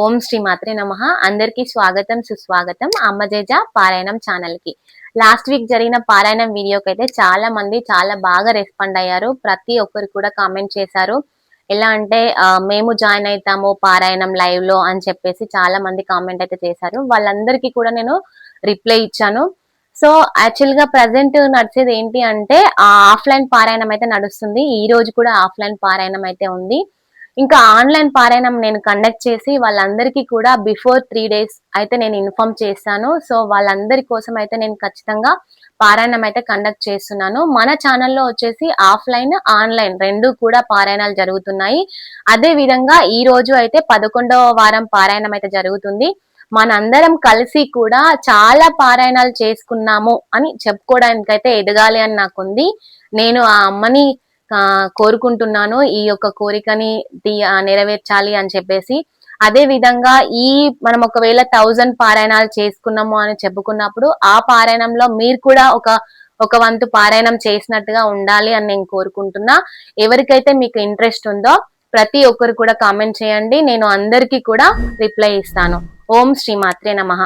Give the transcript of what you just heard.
ఓం శ్రీ మాత్రే నమః. అందరికీ స్వాగతం సుస్వాగతం అమ్మజేజ పారాయణం ఛానల్ కి. లాస్ట్ వీక్ జరిగిన పారాయణం వీడియోకి అయితే చాలా మంది చాలా బాగా రెస్పాండ్ అయ్యారు. ప్రతి ఒక్కరు కూడా కామెంట్ చేశారు. ఎలా అంటే మేము జాయిన్ అవుతాము పారాయణం లైవ్ లో అని చెప్పేసి చాలా మంది కామెంట్ అయితే చేశారు. వాళ్ళందరికీ కూడా నేను రిప్లై ఇచ్చాను. సో యాక్చువల్ గా ప్రజెంట్ నడిచేది ఏంటి అంటే ఆఫ్లైన్ పారాయణం అయితే నడుస్తుంది. ఈ రోజు కూడా ఆఫ్లైన్ పారాయణం అయితే ఉంది. ఇంకా ఆన్లైన్ పారాయణం నేను కండక్ట్ చేసి వాళ్ళందరికీ కూడా బిఫోర్ 3 days అయితే నేను ఇన్ఫార్మ్ చేశాను. సో వాళ్ళందరి కోసం అయితే నేను ఖచ్చితంగా పారాయణం అయితే కండక్ట్ చేస్తున్నాను. మన ఛానల్లో వచ్చేసి ఆఫ్లైన్ ఆన్లైన్ రెండు కూడా పారాయణాలు జరుగుతున్నాయి. అదే విధంగా ఈ రోజు అయితే 11వ వారం పారాయణం అయితే జరుగుతుంది. మనందరం కలిసి కూడా చాలా పారాయణాలు చేసుకున్నాము అని చెప్పుకోవడానికైతే ఎదగాలి అని నాకుంది. నేను ఆ అమ్మని కోరుకుంటున్నాను ఈ యొక్క కోరికని నెరవేర్చాలి అని చెప్పేసి. అదే విధంగా మనం ఒకవేళ 1000 పారాయణాలు చేసుకున్నాము అని చెప్పుకున్నప్పుడు ఆ పారాయణంలో మీరు కూడా ఒక వంతు పారాయణం చేసినట్టుగా ఉండాలి అని నేను కోరుకుంటున్నా. ఎవరికైతే మీకు ఇంట్రెస్ట్ ఉందో ప్రతి ఒక్కరు కూడా కామెంట్ చేయండి. నేను అందరికీ కూడా రిప్లై ఇస్తాను. ఓం శ్రీ మాత్రే నమః.